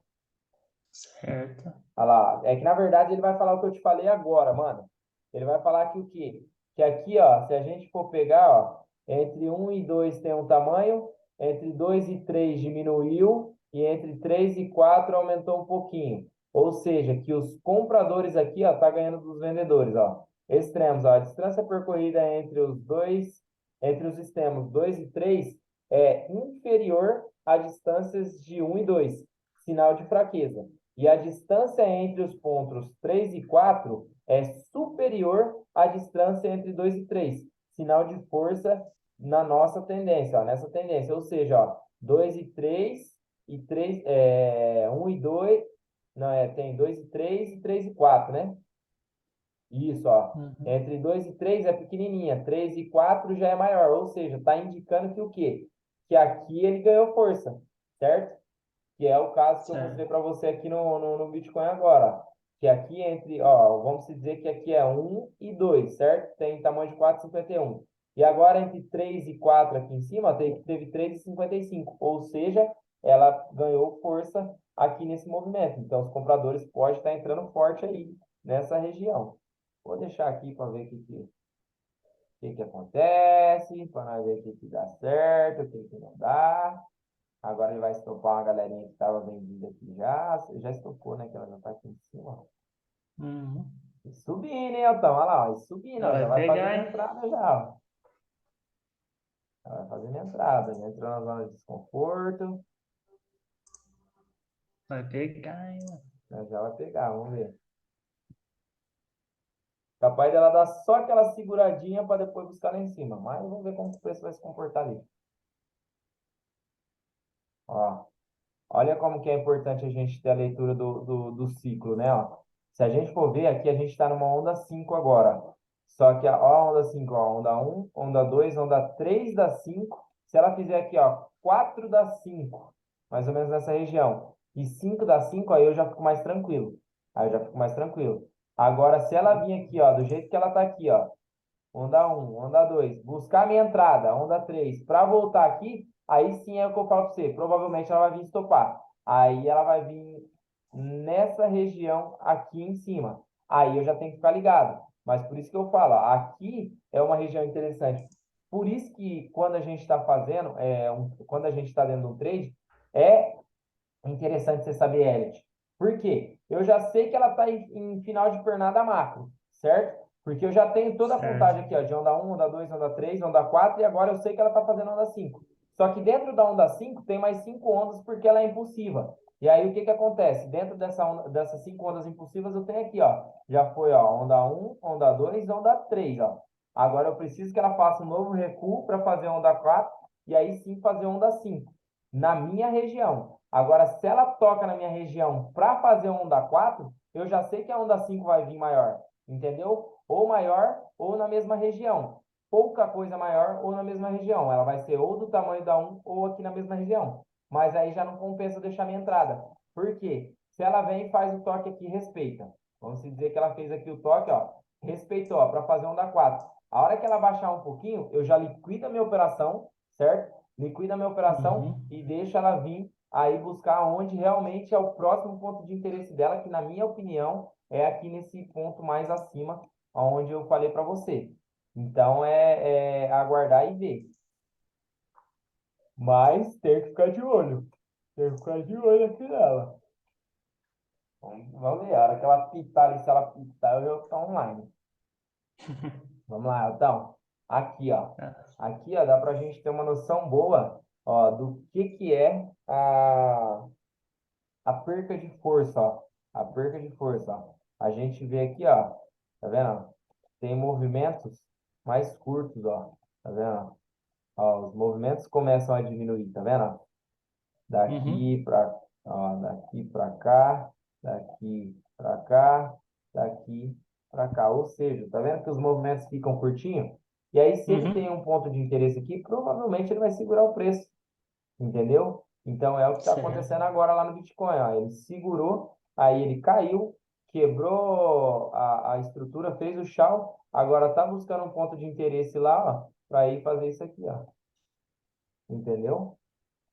Certo. Olha lá. É que na verdade ele vai falar o que eu te falei agora, mano. Ele vai falar que o quê? Que aqui, ó, se a gente for pegar, ó, entre um e 2 tem um tamanho, entre 2 e 3 diminuiu, e entre 3 e 4 aumentou um pouquinho. Ou seja, que os compradores aqui, ó, tá ganhando dos vendedores, ó. Extremos, ó, a distância percorrida entre os dois, entre os extremos 2 e 3 é inferior a distâncias de um e 2, sinal de fraqueza. E a distância entre os pontos 3 e 4 é superior à distância entre 2 e 3, sinal de força na nossa tendência, ó, nessa tendência. Ou seja, ó, 2 e 3, 1 e 2, não, tem 2 e 3 e 3 e 4, né? Isso, ó. Uhum. Entre 2 e 3 é pequenininha, 3 e 4 já é maior, ou seja, está indicando que o quê? Que aqui ele ganhou força, certo? Que é o caso que eu mostrei Certo. para você aqui no Bitcoin agora, ó. Que aqui entre, ó, vamos dizer que aqui é um e 2, certo? Tem tamanho de 4,51. E agora entre 3 e 4 aqui em cima, teve 3,55. Ou seja, ela ganhou força aqui nesse movimento. Então, os compradores podem estar entrando forte aí nessa região. Vou deixar aqui para ver o que acontece, para nós ver o que dá certo, o que não dá. Agora ele vai estopar uma galerinha que estava vendida aqui já. Já estopou, né? Que ela já está aqui em cima. Uhum. E subindo, hein, Elton? Olha lá, ó, e subindo, Ela ó, já vai vai fazer pegar, minha hein? entrada já, ó. Já vai fazer minha entrada. Já entrou na zona de desconforto. Vai pegar, hein? Já vai pegar, vamos ver. Capaz dela dar só aquela seguradinha para depois buscar lá em cima. Mas vamos ver como o preço vai se comportar ali. Ó. Olha como que é importante a gente ter a leitura do ciclo, né? Ó. Se a gente for ver, aqui a gente está numa onda 5 agora. Só que ó, a onda 5, ó, onda um, onda 2, onda 3 da 5. Se ela fizer aqui, ó, 4 da 5, mais ou menos nessa região, e 5 da 5, aí eu já fico mais tranquilo. Aí eu já fico mais tranquilo. Agora, se ela vir aqui, ó, do jeito que ela tá aqui, ó, onda um, onda 2, buscar minha entrada, onda 3, para voltar aqui, aí sim é o que eu falo para você. Provavelmente ela vai vir estopar. Aí ela vai vir nessa região aqui em cima. Aí eu já tenho que ficar ligado. Mas por isso que eu falo, ó, aqui é uma região interessante. Por isso que quando a gente está fazendo, quando a gente está dentro de um trade, é interessante você saber, Elliot. Por quê? Eu já sei que ela está em final de pernada macro, certo? Porque eu já tenho toda a Certo. contagem aqui, ó, de onda um, onda 2, onda 3, onda 4, e agora eu sei que ela está fazendo onda 5. Só que dentro da onda 5 tem mais 5 ondas porque ela é impulsiva. E aí o que que acontece? Dentro dessas 5 ondas impulsivas eu tenho aqui, ó, já foi, ó, onda um, onda 2, onda 3, ó. Agora eu preciso que ela faça um novo recuo para fazer onda 4 e aí sim fazer onda 5 na minha região. Agora, se ela toca na minha região para fazer onda 4, eu já sei que a onda 5 vai vir maior, entendeu? Ou maior ou na mesma região. Pouca coisa maior ou na mesma região. Ela vai ser ou do tamanho da um ou aqui na mesma região. Mas aí já não compensa deixar minha entrada. Por quê? Se ela vem e faz o toque aqui, respeita. Vamos dizer que ela fez aqui o toque, ó, respeitou, para fazer onda 4. A hora que ela baixar um pouquinho, eu já liquido a minha operação, certo? liquida a minha operação Uhum. e deixa ela vir aí buscar onde realmente é o próximo ponto de interesse dela, que na minha opinião é aqui nesse ponto mais acima, onde eu falei para você. Então é aguardar e ver. Mas tem que ficar de olho. Tem que ficar de olho aqui nela. Vamos ver, a hora que ela pitar ali, se ela pitar, eu já vou ficar online. Vamos lá, então. Aqui, ó. Ah, Aqui, ó, dá pra gente ter uma noção boa, ó, do que é a perca de força, ó. A perca de força, ó. A gente vê aqui, ó. Tá vendo? Tem movimentos mais curtos, ó. Tá vendo? Ó, os movimentos começam a diminuir, tá vendo? uhum. Daqui para daqui para cá, daqui para cá, daqui para cá. Ou seja, tá vendo que os movimentos ficam curtinhos? E aí, se ele tem Uhum. um ponto de interesse aqui, provavelmente ele vai segurar o preço, entendeu? Então é o que está Certo. acontecendo agora lá no Bitcoin. Ó. Ele segurou, aí ele caiu, quebrou a estrutura, fez o chão, agora está buscando um ponto de interesse lá, para ir fazer isso aqui, ó. Entendeu?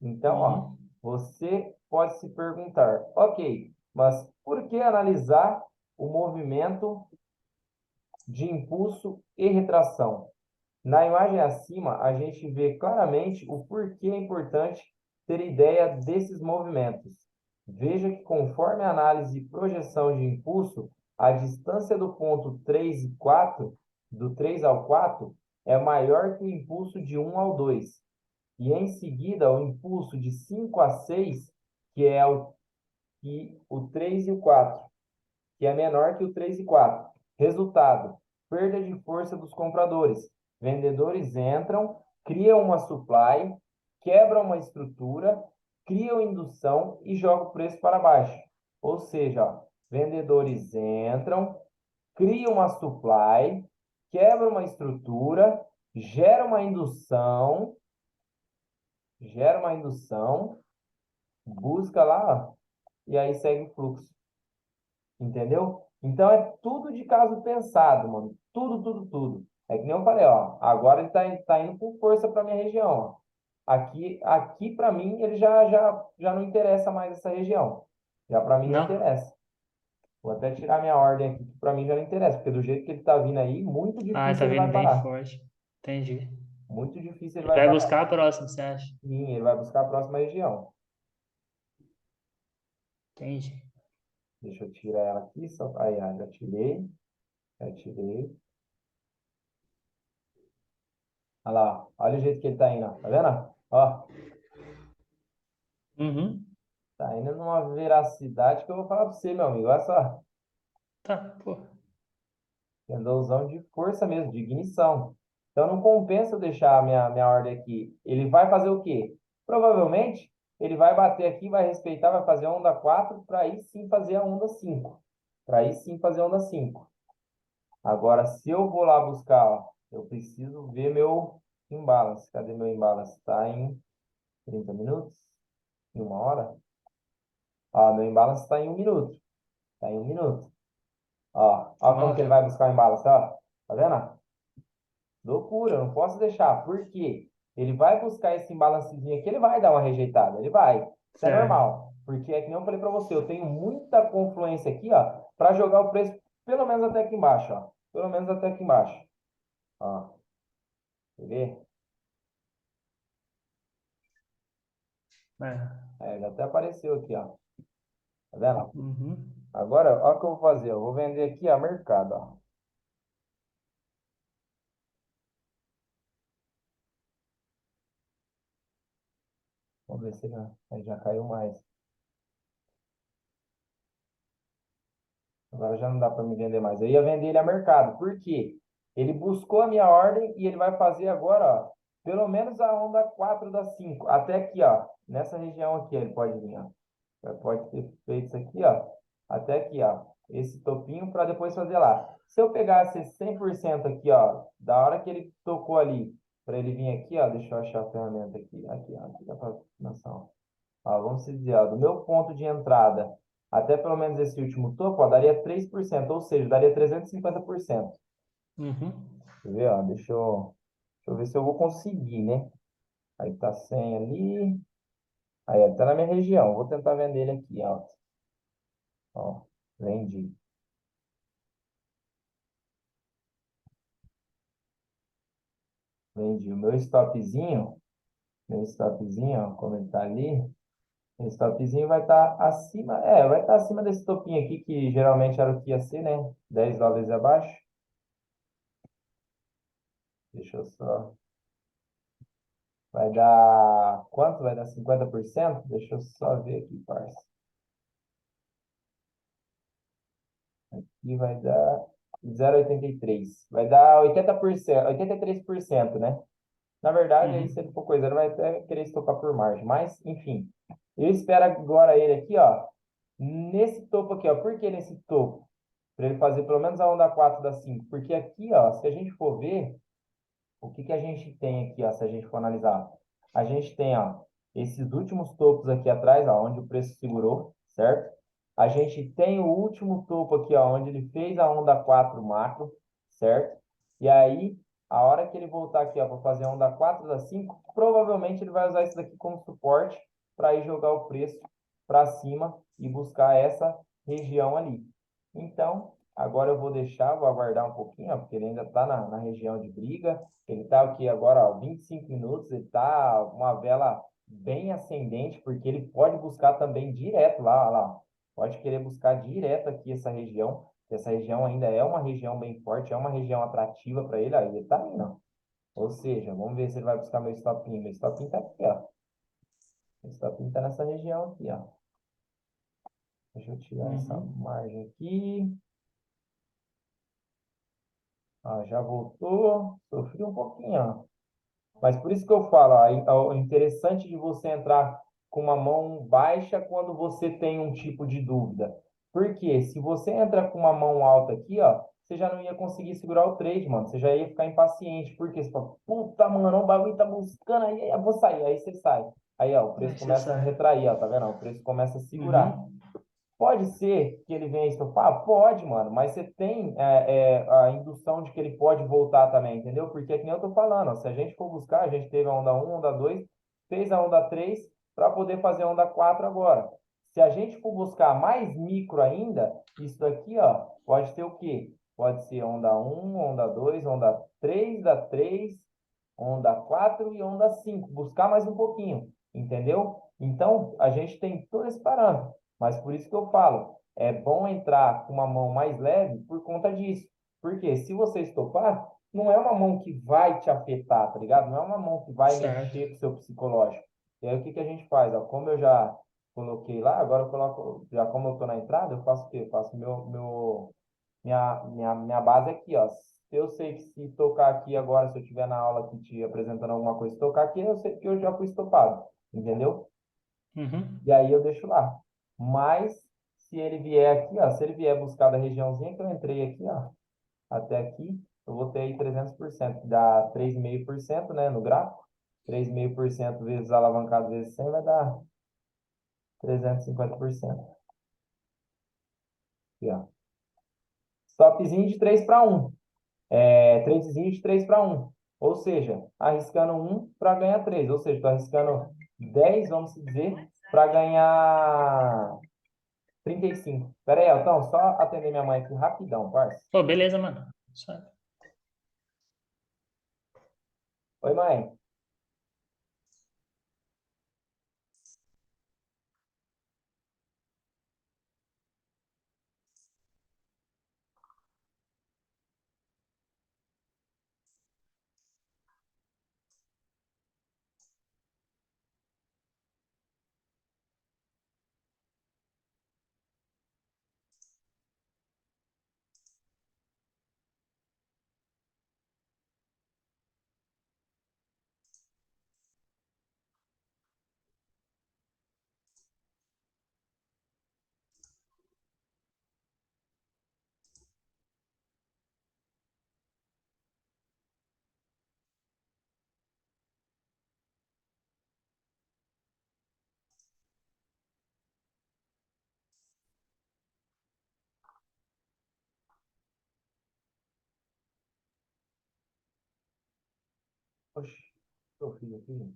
Então, ó, Uhum. você pode se perguntar, ok, mas por que analisar o movimento de impulso e retração? Na imagem acima, a gente vê claramente o porquê é importante ter ideia desses movimentos. Veja que conforme a análise e projeção de impulso, a distância do ponto 3 e 4, do 3 ao 4, é maior que o impulso de 1 ao 2. E em seguida, o impulso de 5 a 6, que é o 3 e o 4, que é menor que o 3 e 4. Resultado: perda de força dos compradores. Vendedores entram, criam uma supply, quebram uma estrutura, criam indução e jogam o preço para baixo. Ou seja, ó, vendedores entram, criam uma supply, quebram uma estrutura, gera uma indução, busca lá, ó, e aí segue o fluxo. Entendeu? Então é tudo de caso pensado, mano. Tudo, tudo, tudo. É que nem eu falei, ó. Agora ele tá indo com força para minha região, ó. Aqui para mim, ele já não interessa mais essa região. Já para mim não Não? interessa. Vou até tirar minha ordem aqui, que para mim já não interessa, porque do jeito que ele tá vindo aí, muito Ah, difícil tá ele vai vindo bem parar. forte. Entendi. Muito difícil ele Ele vai vai parar. buscar a próxima, você acha? Sim, ele vai buscar a próxima região. Entendi. Deixa eu tirar ela aqui. Só... Aí, ó, já tirei. Já tirei. Olha lá, ó. Olha o jeito que ele tá indo, ó. Tá vendo? Ó, Uhum. tá indo numa veracidade que eu vou falar pra você, meu amigo. Olha só. Tá, pô. Candlezão de força mesmo, de ignição. Então não compensa eu deixar a minha ordem aqui. Ele vai fazer o quê? Provavelmente ele vai bater aqui, vai respeitar, vai fazer a onda 4 para aí sim fazer a onda 5. Para aí sim fazer a onda 5. Agora, se eu vou lá buscar, ó, eu preciso ver meu imbalance. Cadê meu imbalance? Está em 30 minutos? Em 1 hora? Ó, meu imbalance está em 1 minuto. Está em 1 minuto. Ó como Ó. que ele vai buscar o embalo, ó. Tá vendo? Loucura, eu não posso deixar. Por quê? Ele vai buscar esse imbalancezinho aqui, ele vai dar uma rejeitada, ele vai. Isso é Certo. normal. Porque é que nem eu falei para você, eu tenho muita confluência aqui, ó, para jogar o preço pelo menos até aqui embaixo, ó. Pelo menos até aqui embaixo. Ó, quer ver? É. É, já até apareceu aqui, ó. Tá vendo? Uhum. Agora, ó o que eu vou fazer. Eu vou vender aqui, ó, mercado, ó. Vamos ver se ele já caiu mais. Agora já não dá para me vender mais. Eu ia vender ele a mercado. Por quê? Ele buscou a minha ordem e ele vai fazer agora, ó, pelo menos a onda 4 das 5. Até aqui, ó. Nessa região aqui ele pode vir, ó. Já pode ter feito isso aqui, ó. Até aqui, ó. Esse topinho para depois fazer lá. Se eu pegasse 100% aqui, ó, da hora que ele tocou ali, para ele vir aqui, ó. Deixa eu achar a ferramenta aqui. Aqui, ó. Aqui dá para noção. Ó, vamos dizer, ó, do meu ponto de entrada até pelo menos esse último topo, ó, daria 3%, ou seja, daria 350%. Uhum. Quer ver, ó? Deixa eu ver se eu vou conseguir, né? Aí tá 100 ali. Aí, ó, tá na minha região. Vou tentar vender ele aqui, ó. Ó, vendi. Vendi o meu stopzinho, ó, como ele tá ali, o stopzinho vai estar acima, vai estar acima desse topinho aqui, que geralmente era o que ia ser, né? $10 abaixo. Deixa eu só. Vai dar quanto? Vai dar 50%? Deixa eu só ver aqui, parça. Aqui vai dar 0,83. Vai dar 80%, 83%, né? Na verdade, aí se Uhum. ele for coisa, ele vai até querer estopar por margem. Mas, enfim, eu espero agora ele aqui, ó, nesse topo aqui, ó. Por que nesse topo? Para ele fazer pelo menos a onda 4 da 5. Porque aqui, ó, se a gente for ver, o que que a gente tem aqui, ó, se a gente for analisar? A gente tem, ó, esses últimos topos aqui atrás, ó, onde o preço segurou, certo? A gente tem o último topo aqui, ó, onde ele fez a onda 4 macro, certo? E aí, a hora que ele voltar aqui, ó, para fazer a onda 4 da 5, provavelmente ele vai usar isso daqui como suporte para ir jogar o preço para cima e buscar essa região ali. Então, agora eu vou deixar, vou aguardar um pouquinho, ó, porque ele ainda está na região de briga. Ele está aqui agora, ó, 25 minutos, ele está uma vela bem ascendente, porque ele pode buscar também direto lá, ó lá. Pode querer buscar direto aqui essa região, que essa região ainda é uma região bem forte, é uma região atrativa para ele, aí ele está indo, ó. Ou seja, vamos ver se ele vai buscar meu stopinho. Meu stopinho está aqui, ó. Meu stopinho está nessa região aqui, ó. Deixa eu tirar essa Uhum. margem aqui. Ó, já voltou. Sofri um pouquinho, ó. Mas por isso que eu falo, ó, o interessante de você entrar com uma mão baixa quando você tem um tipo de dúvida. Porque se você entra com uma mão alta aqui, ó, você já não ia conseguir segurar o trade, mano. Você já ia ficar impaciente. Porque você fala, puta, mano, o bagulho tá buscando aí, eu vou sair. Aí você sai. Aí, ó, o preço Aí você começa a sai. retrair, ó, tá vendo? O preço começa a segurar. Uhum. Pode ser que ele venha estopar? Pode, mano, mas você tem a indução de que ele pode voltar também, entendeu? Porque é que nem eu tô falando, ó, se a gente for buscar, a gente teve a onda 1, onda 2, fez a onda 3 para poder fazer a onda 4 agora. Se a gente for buscar mais micro ainda, isso daqui, ó, pode ter o quê? Pode ser onda 1, onda 2, onda 3, da 3, onda 4 e onda 5. Buscar mais um pouquinho, entendeu? Então, a gente tem todo esse parâmetro. Mas por isso que eu falo, é bom entrar com uma mão mais leve por conta disso. Porque se você estopar, não é uma mão que vai te afetar, tá ligado? Não é uma mão que vai Certo. mexer com o seu psicológico. E aí o que que a gente faz? Ó, como eu já coloquei lá, agora eu coloco, já como eu tô na entrada, eu faço o quê? Eu faço minha base aqui, ó. Eu sei que se tocar aqui agora, se eu estiver na aula aqui te apresentando alguma coisa, se tocar aqui, eu sei que eu já fui estopado, entendeu? Uhum. E aí eu deixo lá. Mas se ele vier aqui, ó, se ele vier buscar da regiãozinha que eu entrei aqui, ó, até aqui, eu vou ter aí 300%, que dá 3,5%, né, no gráfico. 3,5% vezes alavancado vezes 100 vai dar 350%. Aqui, ó. Stopzinho de 3 para 1. Tradezinho de 3 para 1. Ou seja, arriscando 1 para ganhar 3. Ou seja, estou arriscando 10, vamos dizer, para ganhar 35. Pera aí, Elton, só atender minha mãe aqui rapidão, parça. Pô, beleza, mano. Só- Oi, mãe. Oxi, tô filho aqui.